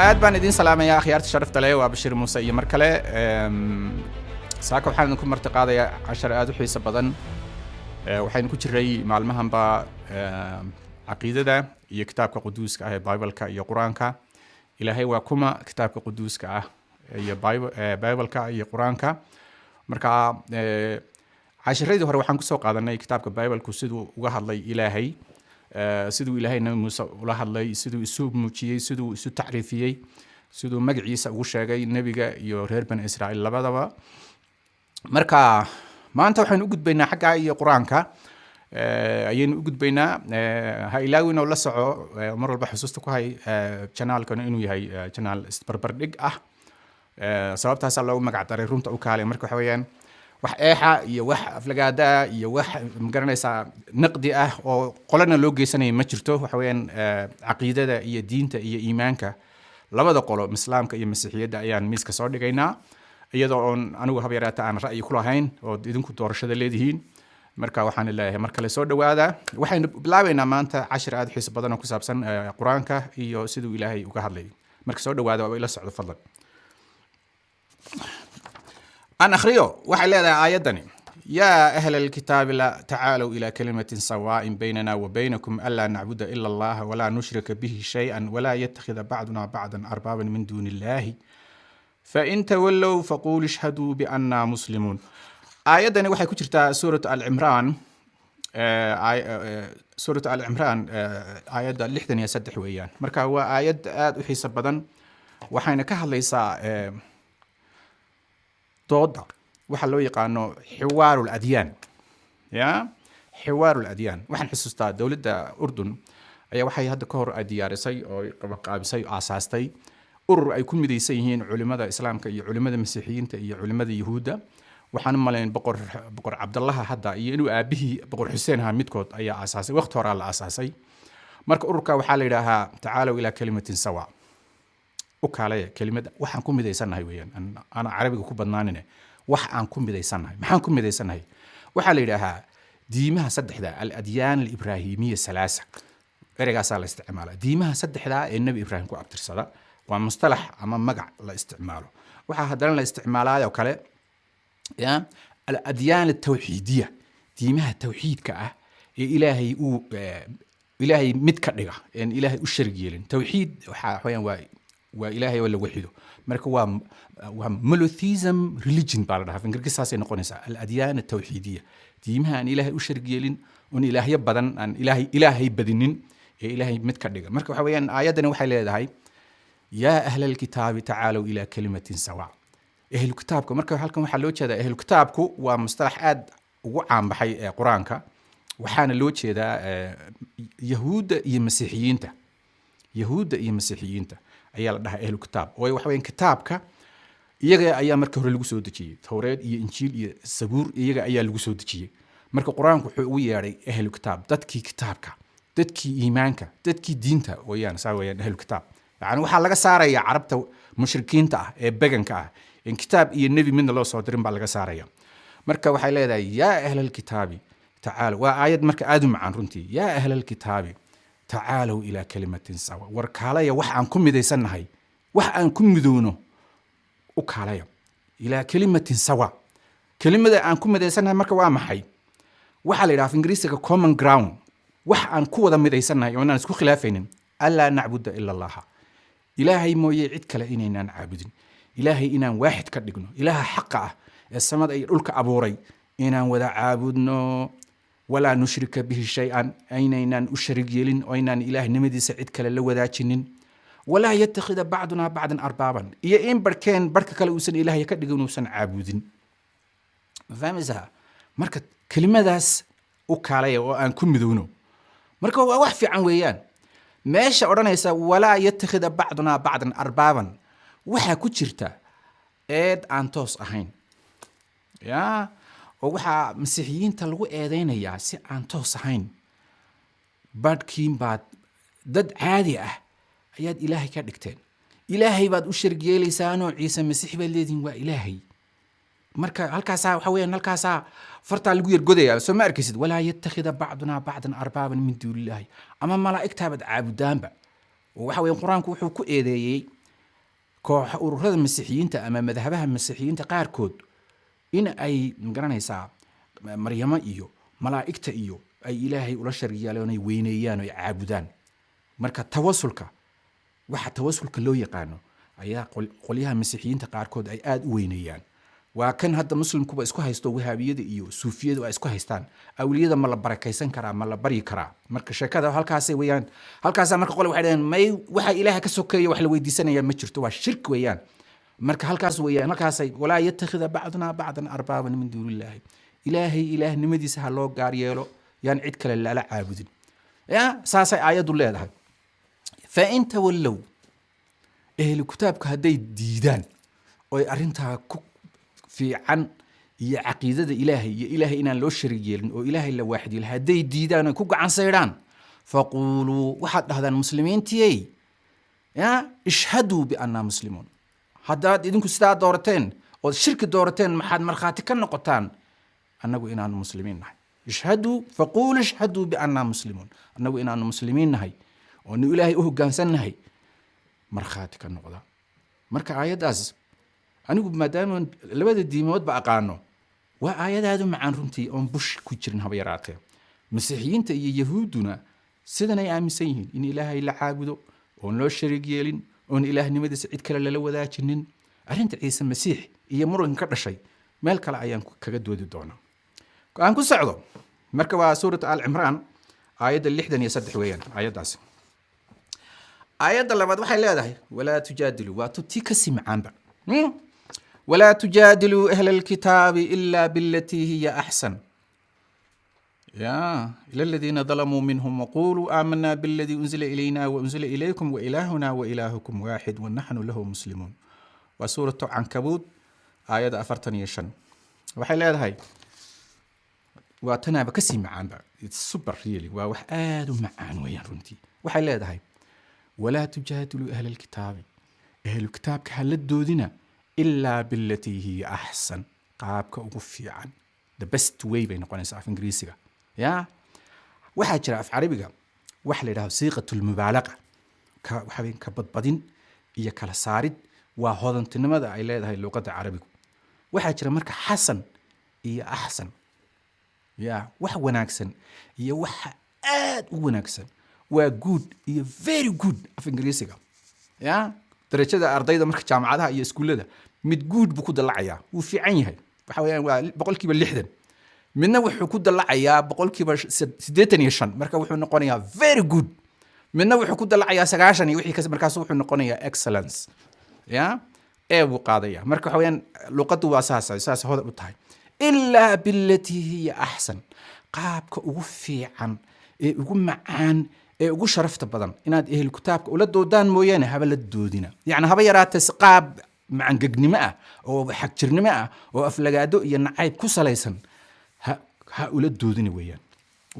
aad baan idin salaamayaa khiyaarta sharafta leh waa Bashir Muuse iyo mar kale saaka waxaan ku martiqaadayaa cashar aad u xiiso badan waxaan ku jiray maalmahanba aqeedada iyo kitaabka quduuska ah ee Bible-ka iyo Quraanka Ilaahay waa kuma kitaabka quduuska ah iyo Bible-ka iyo Quraanka marka casharadii hore waxaan ku soo qaadanay kitaabka Bible-ku sidoo uga hadlay Ilaahay sidoo Ilaahay Nabi Muuse ula hadlay sidoo isu muujiyay sidoo isu tacriifiyay sidoo magaciisa ugu sheegay nabiga iyo reer bani Israa'iil labadaba marka maanta waxaan u gudbaynaa xagga iyo Quraanka ayaan u gudbaynaa ha ilaawina la soco mar walba xusuusta ku hay channel-kan inuu yahay channel isbarbardhig ah sababtaas loogu magac daray runta u kaalay marka waxa weeyaan wax eexa iyo wax aflagaada iyo wax magaranaysa naqdi ah oo qolana loo geysanay ma jirto waxa weeyaan aqeedada iyo diinta iyo iimaanka labada qolo islaamka iyo masiixiyada ayaan miiska soo dhigaynaa iyadoo anigu habeeraata aan ra'yi ku lahayn oo idinku doorashada leedihiin marka waxaan leeyahay mar kale soo dhawaada waxaan bilaabaynaa maanta cashir aad xiiso badan oo ku saabsan Quraanka iyo sidoo Ilaahay uga hadlay marka soo dhawaada oo ila socdo fadlan أنا أخريو وحل هذا آياتني يا أهل الكتاب لا تعالوا إلى كلمة سواء بيننا وبينكم ألا نعبد إلا الله ولا نشرك به شيئا ولا يتخذ بعضنا بعضا أربابا من دون الله فإن تولوا فقولوا اشهدوا بأننا مسلمون آياتني وحي كترتا سورة العمران سورة العمران آيات اللحدن يسدح ويان مركا هو آيات آد وحي سبدا وحين كهل ليس ضد waxa loo yaqaano xiwaarul adyan xiwaarul adyan waxaan xusuustaa dawladda Urdun ayaa waxay hadda ka hor diyaarisay oo qaabisay aasaastay urur ay ku midaysan yihiin culimada islaamka iyo culimada masiixiyiinta iyo culimada yahuuda waxaan maleyn boqor Cabdullaah hadda iyo inuu aabihii boqor Xuseen ha midkood ayaa aasaasay waqti hore la aasaasay marka ururka waxa la yiraahdaa tacaalow ila kalimatin sawa ukaalaya kelimada waxaan ku midaysanahay weeyaan ana carabiga ku badnaanine wax aan ku midaysanahay maxaan ku midaysanahay waxa la yiraahdaa diimaha saddexda al-adyan al-ibrahimiyya salaasa ereygaas la isticmaala diimaha saddexda ee nabi ibraahim ku abtirsada waa mustalax ama magac la isticmaalo waxa haddana la isticmaalayo kale al-adyan al-tawhidiyya diimaha tawxiidka ah ee ilaahay mid ka dhiga in ilaahay u shariig yeelin tawxiid waxa weeyaan waa ilaahay wala waxido marka waa monotheism religion baa la dhahaa ingiriisisaas ay noqonaysaa al-adyan at-tawhidiyya diimaha aan ilaahay u shariig yeelin oo ilaahyo badan aan ilaahay badinin ee ilaahay mid ka dhiga marka waxa weeyaan aayadani waxay leedahay yaa ahlal kitaabi ta'aalow ila kalimatin sawa ahlul kitaabka marka halkan waxa loo jeedaa ahlul kitaabku waa mustalax aad ugu caan baxay ee Quraanka waxaana loo jeedaa yahuuda iyo masiixiyiinta ayaa la dhahaa ahlul kitaab oo waxa weeyaan kitaabka iyaga ayaa marka hore lagu soo dejiyay Tawreed iyo Injiil iyo Sabuur iyaga ayaa lagu soo dejiyay marka Quraanku wuxuu ugu yeeray ahlul kitaab dadkii kitaabka dadkii iimaanka dadkii diinta weeyaan saawayaan ahlul kitaab yaani waxa laga saaraya carabta mushrikiinta ah ee baganka ah in kitaab iyo nabi midna loo soo dirin baa laga saaraya marka waxay leedahay yaa ahlul kitaabi ta'aal waa aayad marka aad u macaan runtii yaa ahlul kitaabi تعالوا إلى كلمة سوا وركاليا وح عن كم مديسنهاي وح عن كم مدونه وكاليا إلى كلمة سوا كلمة عن كم مديسنها مركب وامحي وح على في إنجليزي common ground وح عن قوة مديسنها يعني نسكو خلافين ألا نعبد إلا الله إلهي مو يعد كلا إننا نعبد إلهي إنا واحد كدقنا إله حقه السماء يقولك أبوري إنا وذا عابدنا ولا نشرك به شيئا أين أشرك يلين أين إله نمدي سعيد كلا لو ذاتشنين ولا يتخذ بعضنا بعضا أربابا إيه إن بركان بركة كلا وسن إله يكدقون وسن عابدين فاهم إزاها مركة كلمة داس وكالية وأن كم مذونه مركة وحفي عن ويان ماشي أورانا يسا ولا يتخذ بعضنا بعضا أربابا وحا كتشرتا إيد أنتوس أهين يا oo waxa masiixiyiinta lagu eedeynayaa si aan toos ahayn badkiin baad dad caadi ah ayaad ilaahay ka dhigteen ilaahay baad u shirg yeelaysaan oo ciise masiix baad leediin waa ilaahay marka halkaas waxa weeyaan halkaas farta lagu yar godaya soo ma arkaysid walaa yattakhida ba'duna ba'dan arbaaban min duunillahi ama malaa'igta baad caabudaanba waxa weeyaan quraanku wuxuu ku eedeeyay koox ururada masiixiyiinta ama madhabaha masiixiyiinta qaarkood in ay magaranaysaa maryamo iyo malaa'igta iyo ay ilaahay ula shargiyaalaan ay weyneeyaan oo ay caabudaan. marka tawasulka waxa tawasulka loo yaqaano ayaa qolyaha masiixiyiinta qaarkood ay aad u weyneeyaan. waa kan hadda muslimkuba isku haysto wahaabiyada iyo suufiyadu ay isku haystaan. awliyada ma la barakaysan karaa, ma la bari karaa? marka sheekada halkaas weeyaan. halkaas marka qole waxay dhaheen may waxa ilaahay ka sokeeyo wax la weydiisanaya ma jirto, waa shirk weeyaan. marka halkaas weeyaan, halkaas walaa yattakhidha ba'duna ba'dan arbaaban min duunillahi. ilaahay ilaahnimadiisa ha loo gaar yeelo, yaan cid kale lala caabudin. ya saasay aayadu leedahay. fa in tawallow, ehlu kitaabka hadday diidaan oo ay arrintaa ku fiican iyo caqiidada ilaahay iyo ilaahay inaan loo sharig yeelin oo ilaahay la waaxid yeelin hadday diidaan oo ku gacan saydhaan, faquluu waxaad dhahdaan muslimiintiyey, ya ishhaduu biannaa muslimuun. haddaad idinku sidaa doorateen ood shirki doorateen maxaad markhaati ka noqotaan annagu inaanu muslimiin nahay. ishhaduu faqulu ishhaduu biannaa muslimuun, annagu inaanu muslimiin nahay oonu ilaahay u hoggaansan nahay markhaati ka noqda. marka aayaddaas anigu maadaama labada diimoodba aqaano, waa aayadaadu macaan runtii oon bush ku jirin haba yaraatee. masiixiyiinta iyo yahuudduna sidan ay aaminsan yihiin in ilaahay la caabudo oon loo sharig yeelin, oon ilaahnimadiisa cid kale lala wadaajinin. arrinta ciise masiix iyo muranka ka dhashay meel kale ayaan kaga doodi doonaa. aan ku socdo marka waa suurat al-cimraan aayadda 63 weeyaan. aayaddaas aayadda labaad waxay leedahay walaa tujaadilu, waa tutii ka simcaanba. ولا تجادلوا أهل الكتاب إلا بالتي هي أحسن إلى الذين ظلموا منهم وقولوا آمنا بالذي أنزل إلينا وأنزل إليكم وإلهنا وإلهكم واحد ونحن له مسلمون. وسورة عنكبوت آية 45 waxay leedahay waa tanaaba ka sii macaan ba. It's super really waa wax aad u macaan weeyaan runtii. waxay leedahay ولا تجادلوا أهل الكتاب, أهل الكتاب كهلا doodina إلا بالتي هي أحسن, qaabka ugu fiican, the best way bay noqonaysaa af ingiriisiga. waxaa jira af carabiga wax la yidhahdo siiqatul mubaalaqa, waxaa ka badbadin iyo kala saarid, waa hodantinimada ay leedahay luqadda carabigu. waxaa jira marka xasan iyo axsan, wax wanaagsan iyo waxa aad u wanaagsan, waa good iyo very good af ingiriisiga. darajada ardayda marka jaamacadaha iyo iskuullada mid good buu ku dalacayaa, wuu fiican yahay, waxa weeyaan waa 60%. midna wuxuu ku dalacayaa 85%, marka wuxuu noqonayaa very good. midna wuxuu ku dalacayaa 90 iyo wixii markaas wuxuu noqonayaa excellence. ee buu qaadaya. marka waxa weeyaan luqaddu waa saas hodan u tahay. ilaa billati hiya ahsan, qaabka ugu fiican ee ugu macaan ee ugu sharafta badan inaad ehel kitaabka ula doodaan mooyaane haba la doodina. yacni haba yaraatee si qaab macangegnimo ah oo xagjirnimo ah oo aflagaado iyo nacayb ku salaysan ha ula doodina weeyaan.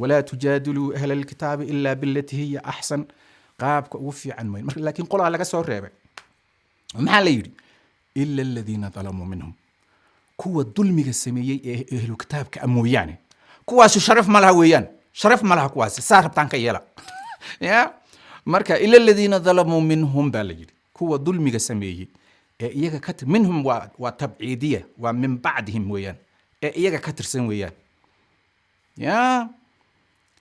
walaa tujaadiluu ahla alkitaabi ilaa billati hiya ahsan, qaabka ugu fiican mooyane. marka laakiin qolaa laga soo reebay, maxaa la yidhi ila aladiina dalamuu minhum, kuwa dulmiga sameeyey ee ehlu kitaabka mooyaane. kuwaasu sharaf ma laha weeyaan, sharaf ma laha kuwaasi, saa rabtaan ka yeela. marka ila aladiina dalamuu minhum baa la yidhi, kuwa dulmiga sameeyey ee iyaga ka minhum waa tabciidiya, waa min bacdihim weeyaan, ee iyaga ka tirsan weeyaan.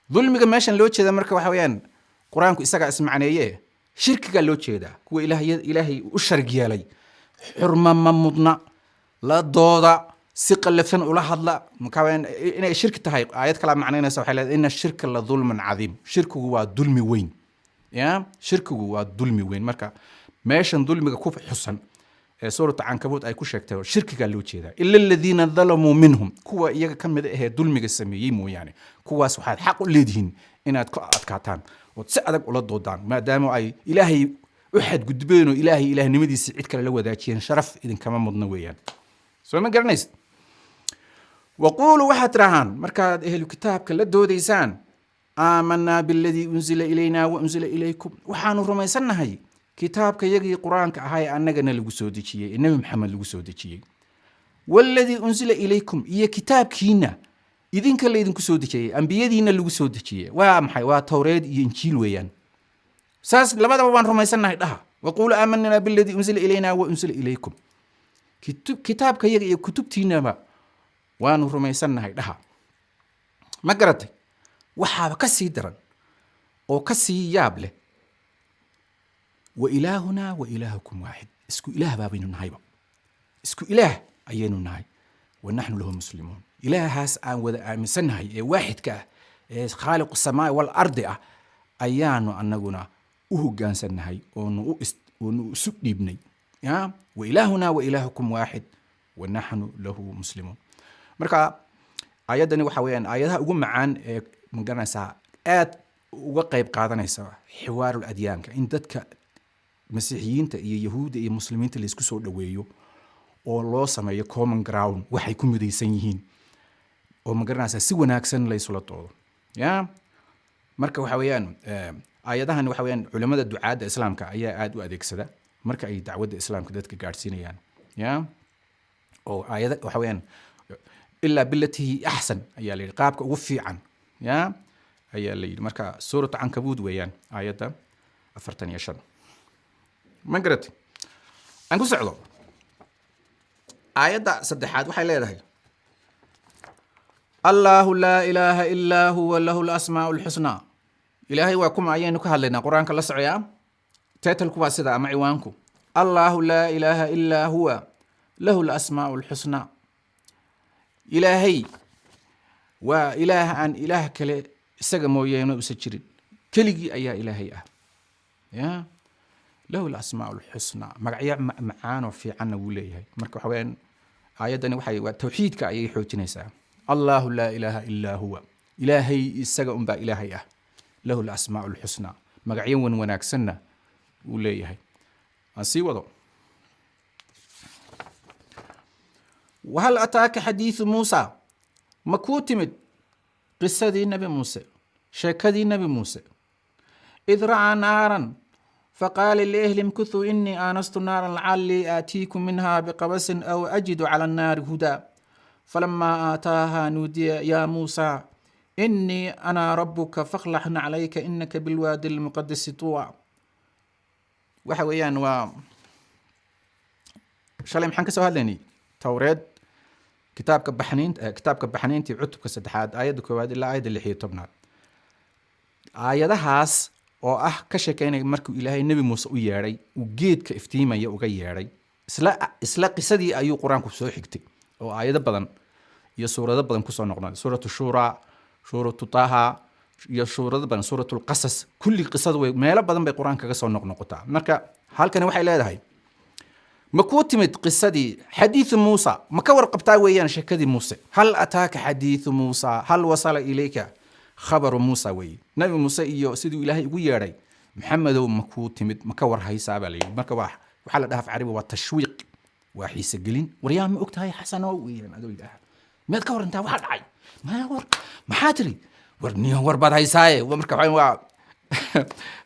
dulmiga meeshan loo jeeda marka waxa weeyaan qur-aanku isagaa ismacneeye, shirkigaa loo jeedaa. kuwa ilaahay u sharig yeelay, xurma ma mudna, la dooda, si qallafsan ula hadla. inay shirki tahay aayad kala macnaynaysa waxay leedahay inna shirka la dulmun cadiim, shirkigu waa dulmi weyn. shirkigu waa dulmi weyn. marka meeshan dulmiga ku xusan ee suurata cankabuut ay ku sheegtay shirkigaa loo jeedaa. ila aladiina dalamuu minhum, kuwa iyaga ka mid ahee dulmiga sameeyey mooyaane. kuwaas waxaad xaq u leedihiin inaad ku adkaataan ood si adag ula doodaan, maadaama ay ilaahay u xadgudbeen oo ilaahay ilaahnimadiisa cid kale la wadaajiyeen. sharaf idinkama mudna weeyaan. soo ma garanaysid. waquuluu waxaad tirahaan markaad ehlu kitaabka la doodaysaan aamanaa biladii unzila ilaynaa wa unzila ilaykum, waxaanu rumaysannahay kitaabka yagii qur-aanka ahaa ee annagana lagu soo dejiyey, ee nebi maxamed lagu soo dejiyey. waladii unzila ilaykum, iyo kitaabkiina idinka laydinku soo dejiyey, ambiyadiina lagu soo dejiyey. waa maxay? waa towreed iyo injiil weeyaan. saas labadaba waan rumaysannahay dhaha. وقولوا آمنا بالذي أنزل إلينا وأنزل إليكم كتابك يجي كتبتينا ما وأنا رميسنا هاي لها ما قرأت وحاب كسي درن أو كسي يابله وإلهنا وإلهكم واحد اسكو إله بابين نهايبا اسكو إله أيين نهاي ونحن له مسلمون إله هاس آن وذا آمن سنهاي واحد كا خالق السماء والأرض أيانو أنغنا أهجان سنهاي ونو سبني بني يا وإلهنا وإلهكم واحد ونحن له مسلمون مركا آيادني وحويان آيادها ugu macaan ee magaranaysa aad uga qayb qaadanaysa xiwaarul adyaanka in dadka masiixiyiinta iyo yahuuda iyo muslimiinta la isku soo dhaweeyo oo loo sameeyo common ground waxay ku midaysan yihiin oo magaranaysa si wanaagsan la isula doodo ya marka waxa weeyaan aayadahan waxa weeyaan culimada ducaada islaamka ayaa aad u adeegsada marka ay dacwadda islaamka dadka gaarsiinayaan ya oo aayada waxa weeyaan إلا بالتي أحسن أيها اللي قابك وفي عن يا أيها اللي مركا سورة عنكبوت ويان آيات أفرتني عشان ما قرأت أنكو سعلو آيات صدحات وحيلة هاي الله لا إله إلا هو له الأسماء الحسنى إلهي وكم عينك هلنا قرآن كلا سعيا تاتلكوا سدا معي وانكو الله لا إله إلا هو له الأسماء الحسنى إلهي وإله عن إله كله سجمو ينو بسجرين كلجي أيها إلهي يا له الأسماء الحسنى مرعيا معانا في عنا وليه مركو حوين آياتنا وحي والتوحيد كأي حوتنيسا الله لا إله إلا هو إلهي سجم با إلهي له الأسماء الحسنى مرعيا وناكسنا وليه أسي وضو وهل أتاك حديث موسى مكوتمت قصة دي النبي موسى شكا دي النبي موسى إذ رأى نارا فقال لأهل امكثوا إني آنست نارا لعلي آتيكم منها بقبس أو أجد على النار هدى فلما آتاها نودي يا موسى إني أنا ربك فاخلع عليك إنك بالوادي المقدس طوى وحويان شالي محن كسو هالني توريد كتابك بحنين تي عتبك سدحاد آيات كواد إلا آيات اللي هي طبنات آياتهاس oo ka sheekeynay markuu Ilaahay Nabi Muuse u yeeray uu geedka iftiimaya uga yeeray isla qisadii ayuu Quraanku soo xigtay oo aayado badan iyo suurado badan ku soo noqday suuratu shura suuratu taha iyo suurado badan suuratul qasas kulli qisadu way meelo badan bay Quraanka kaga soo noqnoqotaa marka halkan waxay leedahay مكوتمت قصدي حديث موسى مكور قبطا ويان شكدي موسى هل أتاك حديث موسى هل وصل إليك خبر موسى وي نبي موسى إيو سيدو إلهي وياري محمد مكوتمت مكور هاي سابلي مكواح وحالة دها في عربي والتشويق واحي سجلين وريام أكت هاي حسن ويان أدو إله ما تكور انت واحد عاي ما حاتري ورنيه ورباد هاي ساي ومركب عين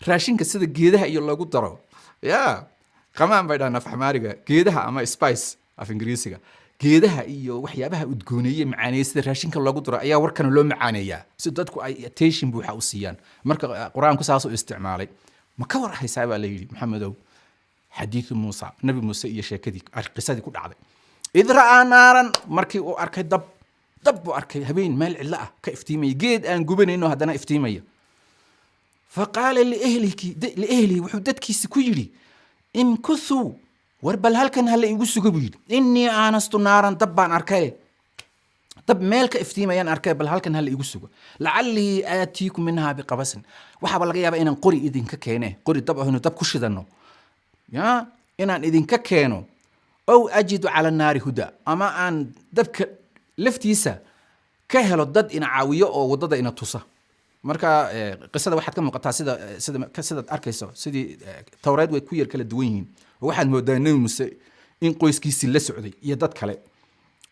راشين كسيدة جيدها إيو الله قدروا يا qamaan bay dhaana faxmaariga geedaha ama spice af ingiriisiga geedaha iyo waxyaabaha udgoonaya macaaneysta raashinka lagu daro ayaa warkan loo macaaneeyaa si dadku ay attention buuxa u siiyaan marka quraanku saas u isticmaalay ma ka war haysaa baa la yiri maxamedow xadiithu muusa nabi muuse iyo sheekadii qisadii ku dhacday idraa naaran markii uu arkay dab buu arkay habeen meel cilla ah ka iftiimay geed aan gubanayno haddana iftiimaya faqaala liahlihi wuxuu dadkiisa ku yiri امكثوا وربل هلكن هلا يقصوا قبيل إني آنست نارا طبعا أركيه طب مالك افتيما ين أركيه بل هلكن هلا يقصوا لعلي آتيكم منها بقبس وحاب الغياب بين قري إذن ككينه قري طبعا هنا طب كش ذنو يا إن إذن ككينه أو أجد على النار هدى أما أن دبك لفتيسا كهل الضد إن عاوية أو ضد إن تصه marka qisada waxaad ka muuqataa sida arkayso sidii tawreed way ku yar kala duwan yihiin waxaad moodaa Nabi Muuse in qoyskiisii la socday iyo dad kale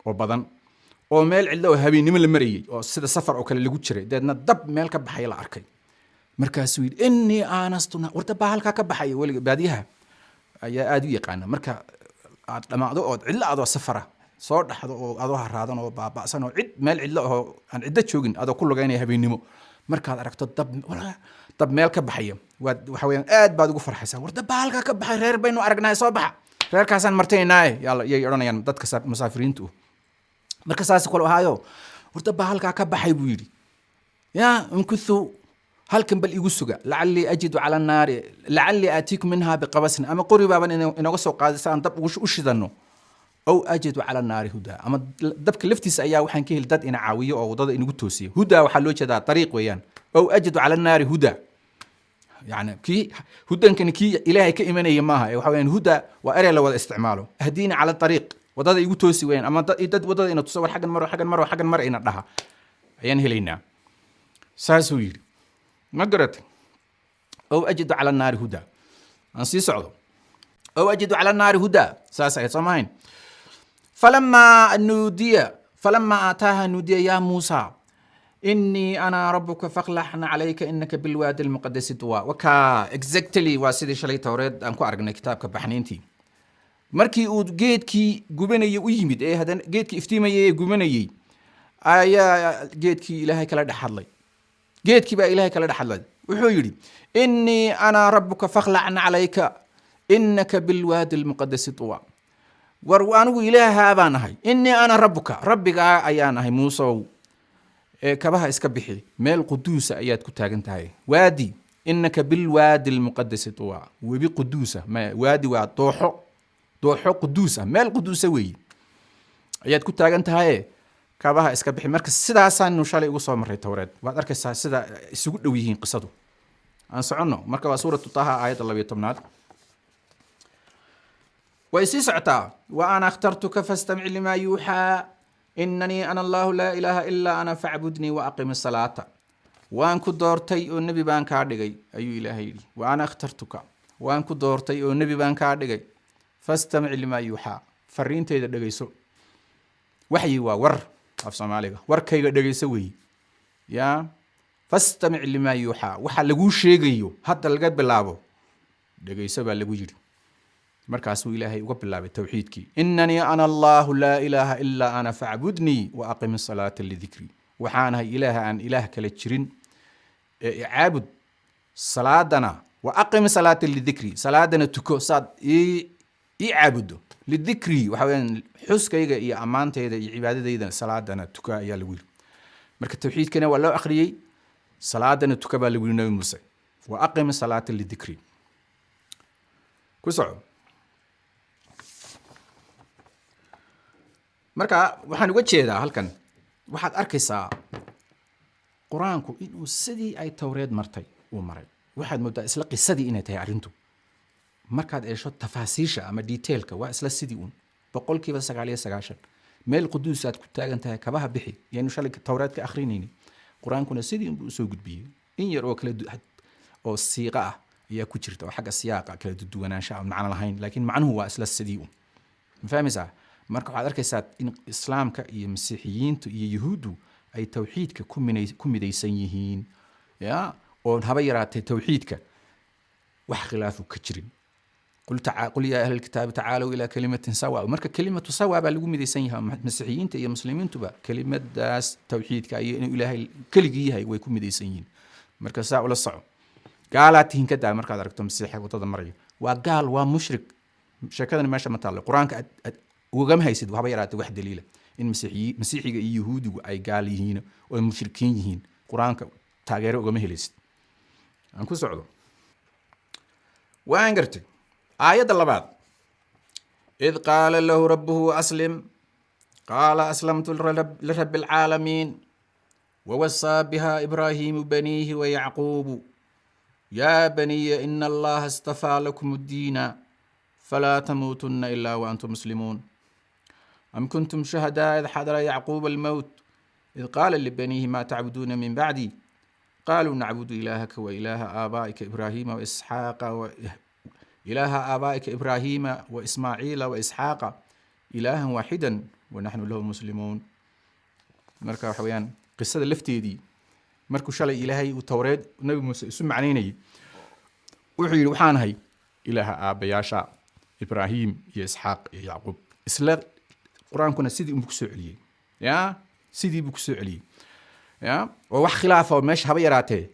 oo badan oo meel cidlo oo habeenimo la marayay oo sida safar oo kale lagu jiray dadna dab meel ka baxay la arkay markaas uu yiri inni aanastuna warta baa halka ka baxay waliga baadiyaha ayaa aad u yaqaan marka aad dhamaado oo cidlo aad safara soo dhaxdo oo aad haraadan oo baabaasan oo cid meel cidlo oo aan cidda joogin aad ku lugaynay habeenimo markaad aragto dab meel ka baxaya waxa weeyaan aad baad ugu farxaysaa war dabba halkaa ka baxay reer baynu aragnaa soo baxa reerkaasaan martaynaaye yay odhanayaan dadka musaafiriintu marka saas kale ahaayo war dabba halkaa ka baxay buu yidhi yaa inkuthu halkan bal igu suga lacallii ajidu cala annaari lacallii aatiikum minhaa biqabasin ama qori baaban inooga soo qaadaysa aan dab u shidanno aw ajidu cala annaari hudaa ama dabka laftiisa ayaa waxaan ka heli dad ina caawiyo oo waddada inagu toosiya hudaa waxaa loo jeedaa dariiq weeyaan aw ajidu cala annaari hudaa يعني كي هدى كان كي إلهي كإيمان يماها وحوين هدى وأري لو استعماله أهديني على الطريق وضد يقولوا وين أما يدد وضد إنه تصور حاجة مرة إن لها يعني هلينا ساسوير ما قرأت أو أجد على النار هدى أنسي صعود أو أجد على النار هدى ساسا يسمعين فلما آتاها نودي يا موسى إني أنا ربك فاخلعنا عليك إنك بالوادي المقدس طوى وكا exactly واسيدي شلي توريد أنكو أرجنا كتابك بحنينتي مركي جيتكي جبني ويمد هذا جيتكي افتيمي جبني جيتكي إلهي كلا دحلي جيتكي بقى إلهي كلا دحلي وحيري إني أنا ربك فاخلعنا عليك إنك بالوادي المقدس طوى وروانو إله أبانهاي إني أنا ربك أيانهاي موسى كبها إسكبحي مال قدوسة أيات كتاجنتهاي وادي إنك بالوادي المقدس طوى وبقدوسة ما وادي وطوحو قدوسة مال قدوسة وي أيات كتاجنتهاي كبها إسكبحي مركز سدا سان نشالي وصل مرة تورد بعد أركز سدا سجود ويهين قصده أنصعنه مركز سورة طه آية الله بيتمناد ويسيس عتا وأنا اخترتك فاستمع لما يوحى إنني أنا الله لا إله إلا أنا فاعبدني وأقم الصلاة وأن كدورتي النبي بان كاردغي أي إلهي وأنا اخترتك وأن كدورتي النبي بان كاردغي فاستمع لما يوحى فرين تيدا دغيسو وحي ور أفصام عليك ور كيغا دغيسو وي يا فاستمع لما يوحى وحا لغو شيغيو حتى لغد بلابو دغيسو با لغو جيري مركز إلهي وقبل بالتوحيدك إنني أنا الله لا إله إلا أنا فاعبدني وأقم الصلاة لذكري وحانها إله عن إله كالتشرين عابد صلاتنا وأقم الصلاة لذكري صلاتنا تكو صاد عابده للذكري وحوين حسك يا أمانة يا عبادة يدا صلاتنا تكو يا لويل مركز التوحيد كنا ولا أخري صلاتنا تكو بالويل نبي موسى وأقم الصلاة لذكري كسر marka waxaan uga jeedaa halkan waxaad arkaysaa quraanku inuu sidii ay tawreed martay uu maray waxaad moodaa isla qisadii inay tahay arintu markaad eesho tafaasiisha ama detailka waa isla sidii uun 99% meel quduus aad ku taagan tahay kabaha bixi yaanu shalay tawreed ka akhrinayni quraankuna sidii uu soo gudbiyay in yar oo kala oo siiqa ah ayaa ku jirta oo xagga siyaaqa kala duwanaanshaha aan macna lahayn laakiin macnuhu waa isla sidii uun fahmaysaa marka waxaad arkaysaa in islaamka iyo masiixiyiintu iyo yahuudu ay tawxiidka ku midaysan yihiin ya oo haba yaraatay tawxiidka wax khilaafu ka jirin qul ya ahli alkitab ta'alu ila kalimatin sawa marka kalimatu sawa baa lagu midaysan yahay masiixiyiinta iyo muslimiintuba kalimadaas tawxiidka iyo inuu ilaahay kaligii yahay way ku midaysan yihiin marka saa ula soco gaalaatihin ka daa markaad aragto masiixiga wadada maraya waa gaal waa mushrik sheekadan meesha ma taalo quraanka وقام هيسد وهبا يرات واحد دليل إن مسيحي يهودي وأي قال يهين والمشركين يهين قرآن تاجر وقام هيلست أنكو سعدو وأنقرت آية الله بعد إذ قال له ربه أسلم قال أسلمت لرب العالمين ووصى بها إبراهيم بنيه ويعقوب يا بني إن الله اصطفى لكم الدين فلا تموتن إلا وأنتم مسلمون أم كنتم شهداء إذ حضر يعقوب الموت إذ قال لبنيه ما تعبدون من بعدي قالوا نعبد إلهك وإله آبائك إبراهيم وإسحاق إله آبائك إبراهيم وإسماعيل وإسحاق إلها واحدا ونحن له مسلمون مركا حويان قصة اللفتي دي مركو شالي إلهي وتوريد ونبي موسى اسم عنيني وحي وحان هي إله آبياشا إبراهيم إسحاق يعقوب إسلا القرآن كنا سيدي بكسو عليه يا سيدي بكسو عليه يا ووح خلافه ومش هبيراته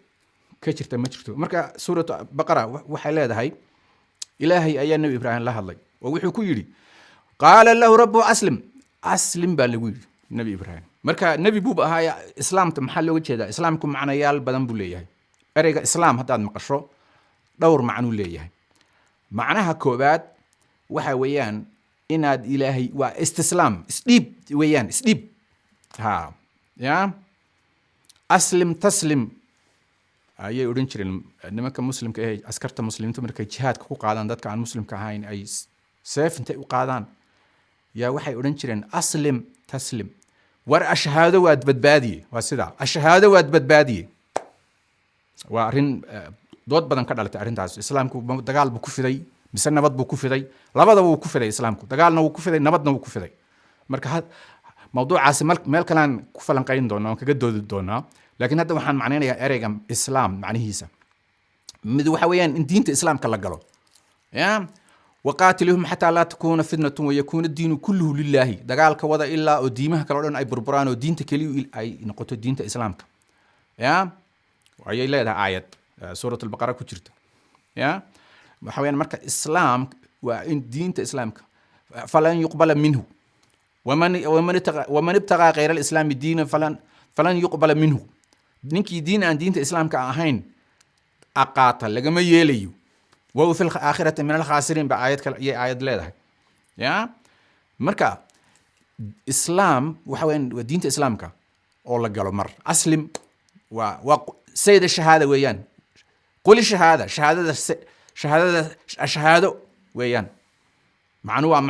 كجرت ما جرتو مركا سورة بقرة waxay leedahay ilaahay ayaa nabi ibraahim la hadlay oo wuxuu ku yiri qaala lahu rabbu aslim baa lagu yiri nabi ibraahim marka nabi buu ahaa islaamta maxaa looga jeedaa islaamku macnayaal badan buu leeyahay ereyga islaam haddaad maqasho dhowr macnuu leeyahay macnaha koobaad waxa weeyaan inaad ilaahay waa istislaam isdhiib weeyaan isdhiib ha ya aslim taslim ayay odhan jireen nimanka muslimka ee askarta muslimiinta markay jihaadka ku qaadaan dadka aan muslimka ahayn ay seef intay u qaadaan yaa waxay odhan jireen aslim taslim war ashhaado waad badbaadiye waa sidaa ashhaado waad badbaadiye waa arrin dood badan ka dhalatay arrintaas islaamku dagaal buu ku fiday mise nabad buu ku fiday labadaba wuu ku fiday islaamku dagaalna wuu ku fiday nabadna wuu ku fiday marka mawduucaasi meel kalaan ku falanqayn doonaa oo kaga doodi doonaa laakiin hadda waxaan macnaynayaa ereyga islaam macnihiisa mid waxa weeyaan in diinta islaamka la galo ya waqaatiluhum xataa laa takuuna fitnatun wayakuuna diinu kulluhu lilaahi dagaalka wada ilaa oo diimaha kale oo dhan ay burburaan oo diinta keliya ay noqoto diinta islaamka ya ayay leedahay aayad suurat albaqara ku jirta ya waxa weeyaan marka islaam waa in diinta islaamka falan yuqbala minhu waman ibtagaa khayra alislaami diina falan yuqbala minhu ninkii diin aan diinta islaamka ahayn aqaata lagama yeelayo wa fi al-aakhirati min al-khaasiriin ba aayad kale iyo aayad leedahay ya marka islaam waxa weeyaan waa diinta islaamka oo la galo mar aslim waa sayda shahaada weeyaan qul shahaadada weeyaan macnuhu waa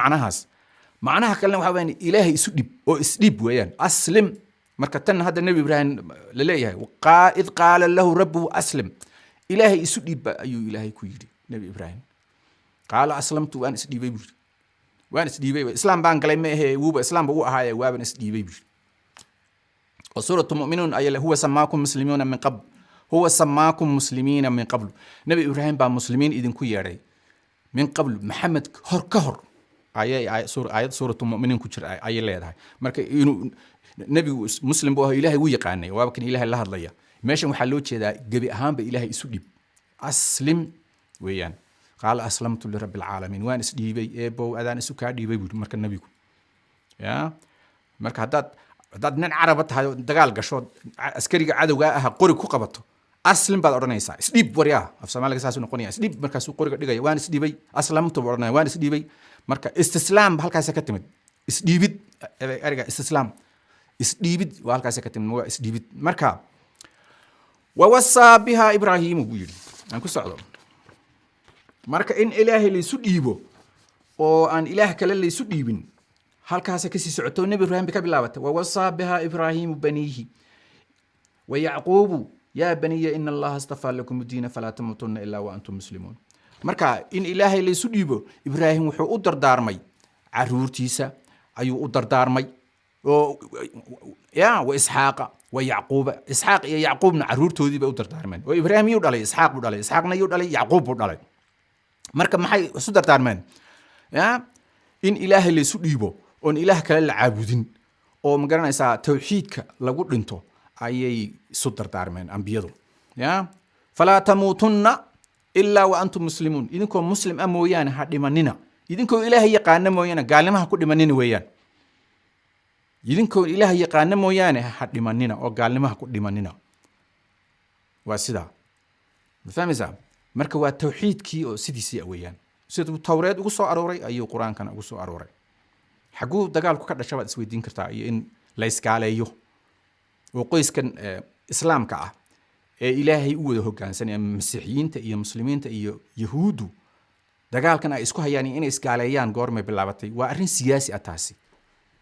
macnaha kalena waxa weeyaan ilaahay isu dhib oo isdhib weeyaan aslim marka tan hadda nabi ibraahim la leeyahay id qaala lahu rabbuhu aslim ilaahay isu dhib ayuu ilaahay ku yiri nabi ibraahim qaala aslamtu waan isdhiibay buu waan isdhiibay islaam baan galay ma ahe wuuba islaam buu ahaayay waaban isdhiibay buu oo suuratu mu'minuun ayay huwa samaakum muslimiina min qabl huwa samaakum muslimiina min qabl nabi ibraahim baa muslimiin idinku yeeray min qabl maxamed hor ayad suuratu mu'miniin ku jira ayay leedahay marka inuu nabigu muslim buu ahaa ilaahay wuu yaqaanay waa kan ilaahay la hadlaya meeshan waxaa loo jeedaa gebi ahaanba ilaahay isu dhib aslim weeyaan qaala aslamtu lirabbil caalamiin waan isdhiibay eebow adaan isu kaa dhiibay buu marka nabigu ya marka haddaad nin caraba tahay dagaal gasho askariga cadowga ah qori ku qabato aslim baad odhanaysaa isdhiib waryaa af soomaaliga saasuu noqonaya isdhiib markaasuu qoriga dhigaya waan isdhiibay aslamtu buu odhanaya waan isdhiibay marka istislaam halkaasa ka timid isdhiibid ereyga istislaam isdhiibid waa halkaasa ka timid waa isdhiibid marka wawasaa biha ibraahiimu buu yidhi aan ku socdo marka in ilaahay laysu dhiibo oo aan ilaah kale laysu dhiibin halkaasa kasii socoto nebi ibraahim bay ka bilaabatay wawasaa biha ibraahiimu baniihi wayacquubu yaa baniya ina allaha astafaa lakum diina falaa tamuutunna ilaa wa antum muslimuun marka in ilaahay laysu dhiibo ibraahim wuxuu u dardaarmay caruurtiisa ayuu u dardaarmay oo ya wa isxaaqa wa yacquuba isxaaq iyo yacquubna caruurtoodii bay u dardaarmeen oo ibraahim yuu dhalay isxaaq buu dhalay isxaaqna yuu dhalay yacquub buu dhalay marka maxay isu dardaarmeen ya in ilaahay laysu dhiibo oon ilaah kale la caabudin oo ma garanaysaa tawxiidka lagu dhinto ayay isu dardaarmeen ambiyadu ya falaa tamuutunna ilaa wa antum muslimuun idinkoo muslim ah mooyaane ha dhimanina idinkoo ilaahay yaqaana mooyaane gaalnimaha ku dhimanina weeyaan idinkoo ilaahay yaqaana mooyaane ha dhimanina oo gaalnimaha ku dhimanina waa sidaa ma fahmaysaa marka waa tawxiidkii oo sidiisii weeyaan siduu tawreed ugu soo arooray ayuu qur-aankana ugu soo arooray xaguu dagaalku ka dhasha baad isweydiin kartaa iyo in la iskaaleeyo oo qoyskan islaamka ah ee ilaahay u wada hoggaansanaya masiixiyiinta iyo muslimiinta iyo yahuuddu dagaalkan ay isku hayaan inay iskaaleeyaan goormay bilaabatay waa arrin siyaasi ah taasi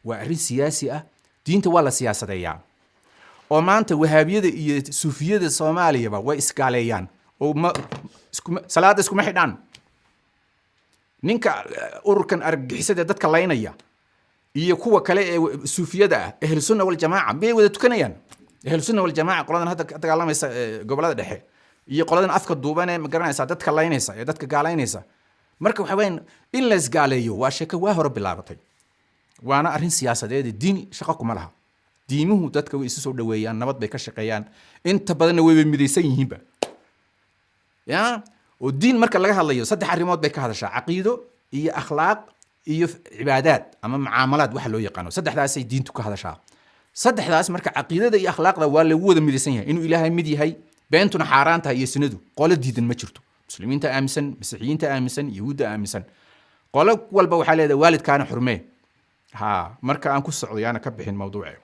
waa arrin siyaasi ah diinta waa la siyaasadeeyaa oo maanta wahaabiyada iyo suufiyada soomaaliyaba way iskaaleeyaan oo salaada iskuma xidhaan ninka ururkan argagixisada dadka laynaya iyo kuwa kale ee suufiyada ah ahlu sunna wal jamaa bay wada tukanayaan ahlu sunna wal jamaa qoladan hadda ka dagaalamaysa gobolada dhexe iyo qoladan afka duuban ee ma garanaysa dadka laynaysa ee dadka gaalaynaysa marka waxa weyn in la isgaaleeyo waa sheeko waa hore bilaabatay waana arrin siyaasadeed diin shaqo kuma laha diimuhu dadka way isu soo dhaweeyaan nabad bay ka shaqeeyaan inta badanna way midaysan yihiinba ya oo diin marka laga hadlayo saddex arrimood bay ka hadashaa: caqiido iyo akhlaaq iyo cibaadaad ama mucaamalaad waxa loo yaqaano. saddexdaasay diintu ka hadashaa. saddexdaas marka caqiidada iyo akhlaaqda waa lagu wada midaysan yahay inuu ilaahay mid yahay, beentuna xaaraan tahay iyo sinadu qolo diidan ma jirto. muslimiinta aaminsan, masiixiyiinta aaminsan, yahuudda aaminsan, qolo walba waxaa leedahay waalidkaana xurmee. marka aan ku socdo yaana ka bixin mawduuce.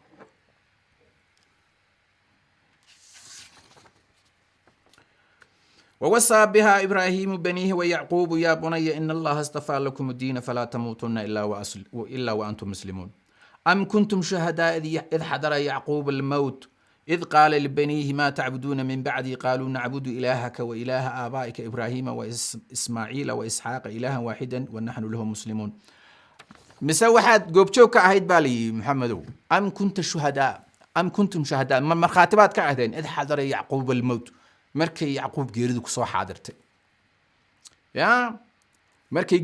ووصى بها إبراهيم بنيه ويعقوب يا بني إن الله اصطفى لكم الدين فلا تموتن إلا وأنتم مسلمون. أم كنتم شهداء إذ حضر يعقوب الموت إذ قال لبنيه ما تعبدون من بعدي قالوا نعبد إلهك وإله آبائك إبراهيم وإسماعيل وإسحاق إلها واحدا ونحن له مسلمون. مسوحات قوبتشوك أهيد بالي محمد. أم كنتم شهداء مرخاتبات كأهدين إذ حضر يعقوب الموت markay yacquub geeridu kusoo xaadirtay. markay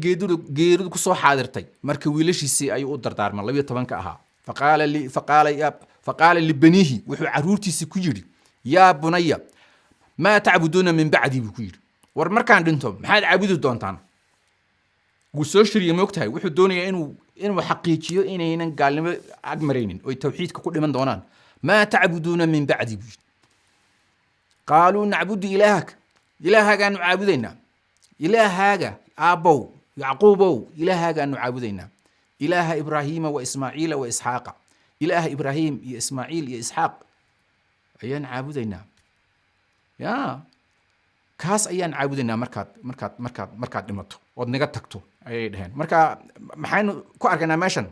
geeridu kusoo xaadirtay marka wiilashiisii ayuu u dardaarman 12 ahaa. faqaala libaniihi wuxuu caruurtiisii ku yidhi yaa bunaya maa tacbuduuna min bacdii buu ku yidhi, war markaan dhinto maxaad caabudi doontaan? wuu soo shiriyey moogtahay, wuxuu doonayaa inuu xaqiijiyo inaynan gaalnimo agmaraynin oy tawxiidka ku dhiman doonaan. maa tacbuduuna min bacdii buu yidhi. قالوا نعبد إلهك إلهك نعبدنا إلهك أبو يعقوب إلهك نعبدنا إله إبراهيم وإسماعيل وإسحاق إله إبراهيم يا إسماعيل يا إسحاق أيان عابدنا يا كاس أيان عابدنا مركات دمتو ودنقت تكتو أي دهن مركا محين كأركنا ماشن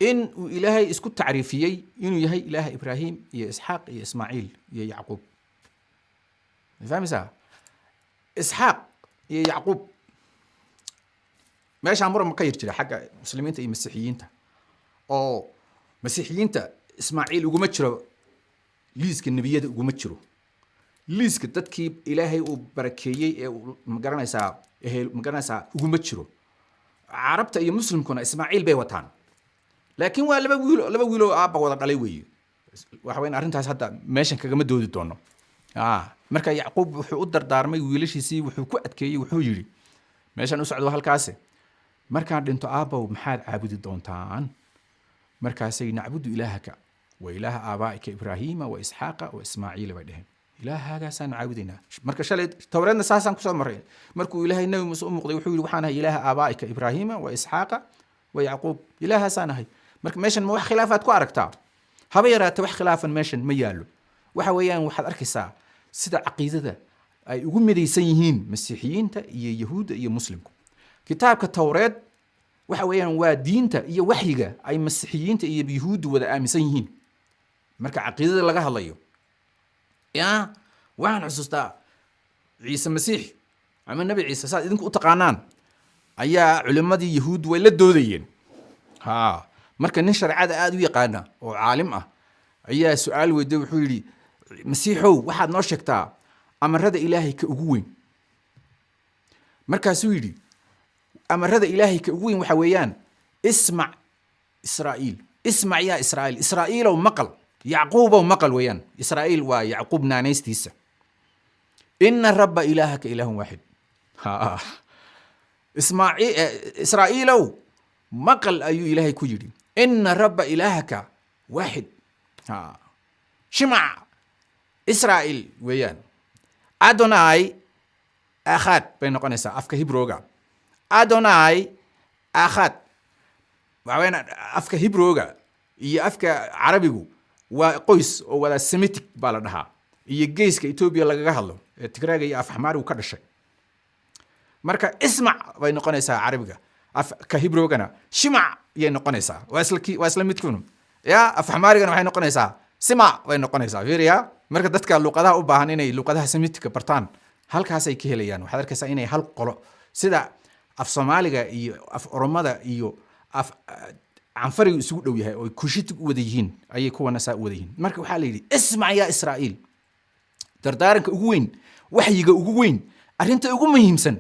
إن إلهي اسكت تعريفيي إنه يهي إله إبراهيم يا إسحاق يا إسماعيل يا يعقوب. فاهم إزاي؟ إسحاق يا يعقوب ماشي عمره ما كير كده حاجة مسلمين تي مسيحيين تا أو مسيحيين تا إسماعيل وجمتشرو ليسك النبيات وجمتشرو ليسك تتكيب إلهي وبركيي مقرنا سا مقرنا سا وجمتشرو عربت أي مسلم كنا إسماعيل بيوتان laakiin waa laba wiilo aabba wada dhalay weeye. waxa weyn arrintaas hadda meeshan kagama doodi doono. marka yacquub wuxuu u dardaarmay wiilashiisii, wuxuu ku adkeeyey, wuxuu yidhi meeshan u socdo halkaasi markaan dhinto aabbow maxaad caabudi doontaan? markaasay nacbudu ilaahaka wa ilaaha aabaa'ika ibraahiima wa isxaaqa wa ismaaciila bay dheheen. ilaahagaasaan caabudaynaa. marka shalay tawreedna saasaan kusoo marray. markuu ilaahay nabi muuse u muuqday wuxuu yidhi waxaan ahay ilaaha aabaa'ika ibraahiima wa isxaaqa wa yacquub. ilaahasaan ahay. marka meeshan ma wax khilaafaad ku aragtaa? haba yaraatee wax khilaafan meeshan ma yaallo. waxa weeyaan waxaad arkaysaa sida caqiidada ay ugu midaysan yihiin masiixiyiinta iyo yahuudda iyo muslimku. kitaabka tawreed waxa weeyaan waa diinta iyo waxyiga ay masiixiyiinta iyo yahuuddu wada aaminsan yihiin. marka caqiidada laga hadlayo waxaan xusuustaa ciise masiix ama nabi ciise saad idinku u taqaanaan ayaa culimmadii yahuuddu way la doodayeen. marka nin sharciyada aad u yaqaana oo caalim ah ayaa su'aal weydiiyay, wuxuu yidhi masiixow waxaad noo sheegtaa amarada ilaahay ka ugu weyn. markaasuu yidhi amarada ilaahay ka ugu weyn waxa weeyaan ismac israa'iil, ismac yaa israa'iil, israa'iilow maqal, yacquubow maqal weeyaan. israa'iil waa yacquub naanaystiisa. ina rabba ilaahaka ilaahun waaxid. israa'iilow maqal ayuu ilaahay ku yidhi. ina rabba ilaahaka waaxid. shimac israa'iil weeyaan. adonai akhad bay noqonaysaa afka hibrooga. adonai akhad waxaweyaan afka hibrooga iyo afka carabigu waa qoys oo wada semitic baa la dhahaa, iyo geeska Ethiopia lagaga hadlo ee Tigraaga iyo Afxamaarigu ka dhashay. marka ismac bay noqonaysaa carabiga, afka hibrogana shimac yay noqonaysaa. waa isla midkuna ya afxamaarigana waxay noqonaysaa simac bay noqonaysaa. fiiriya marka dadka luqadaha u baahan inay luqadaha semitika bartaan halkaasay ka helayaan. waxaad arkaysaa inay hal qolo sida af Soomaaliga iyo af Oromada iyo af canfarigu isugu dhow yahay oo kushiti u wada yihiin ayay kuwana saa u wada yihiin. marka waxaa la yidhi ismac yaa israa'iil, dardaaranka ugu weyn, waxyiga ugu weyn, arrinta ugu muhiimsan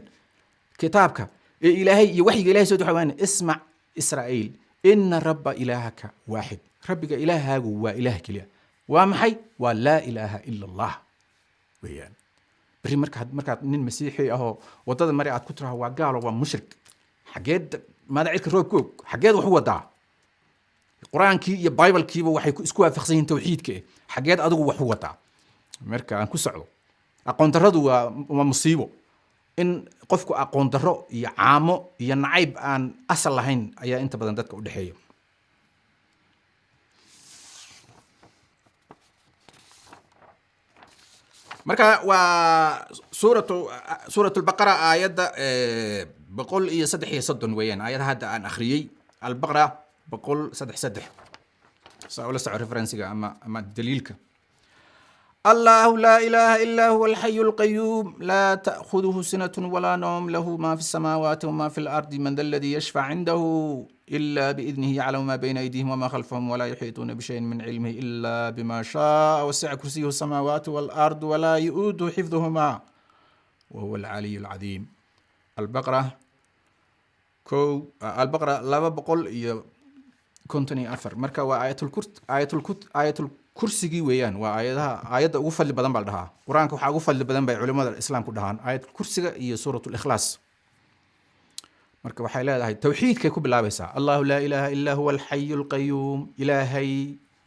kitaabka ee ilaahay iyo waxyiga ilaahay soo dhawaanay. ismac israa'iil ina rabba ilaahaka waaxid. rabbiga ilaahaagu waa ilaah keliya. waa maxay? waa laa ilaaha ila allah. weeyaan bari markaad nin masiixi ahoo wadada mari aad ku tiraahdo waa gaalo waa mushrik xageed madacilka roobka og xageed wax u wadaa quraankii iyo bible-kiiba waxay isku waafaqsan yihiin tawxiidka xageed adigu wax u wadaa marka aan ku socdo aqoon darradu waa musiibo in qofku aqoon darro iyo caamo iyo nacayb aan asal lahayn ayaa inta badan dadka u dhaxeeya marka waa suuratu albaqara aayadda 133 weeyaan aayadaha hadda aan akhriyey albaqara 133 saa ula soco referensiga ama daliilka الله لا إله إلا هو الحي القيوم لا تأخذه سنة ولا نوم له ما في السماوات وما في الأرض من ذا الذي يشفع عنده إلا بإذنه يعلم ما بين أيديهم وما خلفهم ولا يحيطون بشيء من علمه إلا بما شاء وسع كرسيه السماوات والأرض ولا يؤوده حفظهما وهو العلي العظيم البقرة البقرة لا بقول كنتني أفر مركا وآية الكرسي ويان وآيات ugu fadli badan baa dhahaa quraanka waxa ugu fadli badan bay culimada islaamku dhahaan aayatul kursiga iyo suuratul ikhlas marka waxay leedahay tawxiidka ku bilaabaysaa Allahu la ilaha illa huwa al-hayyul qayyum ilaahay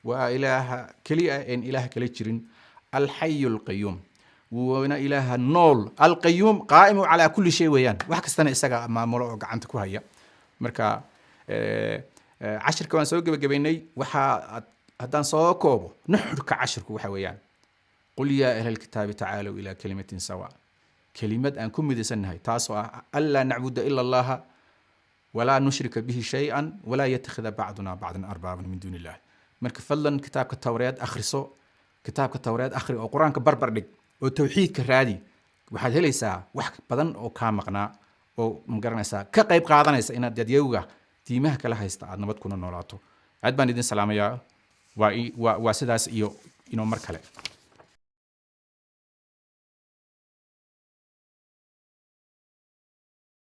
wa ilaha kaliya in ilaah kale jirin al-hayyul qayyum wa ilaha nool al-qayyum qaa'imu ala kulli shay wayaan wax kastana isaga maamulo oo gacanta ku haya marka cashirka waan soo gabagabeynay waxa هدان صوكوبو نحرك عشرك وحويان قل يا أهل الكتاب تعالوا إلى كلمة سواء كلمة أنكم مدي سنهاي تاسوا ألا نعبد إلا الله ولا نشرك به شيئا ولا يتخذ بعضنا بعضا أربابا من دون الله مرك فلن كتاب التوراة أخرسو كتاب التوراة أخري أو قرآن كبربر لك والتوحيد كرادي وحد هلي ساعة وحك بدن أو كامقنا أو مقرنا ساعة كقيب قاعدنا إسا إنا دياد يوغا تيمه كلها يستعاد نبات كنا نولاتو عدبان دين سلام يا waa sidaas iyo inoo mar kale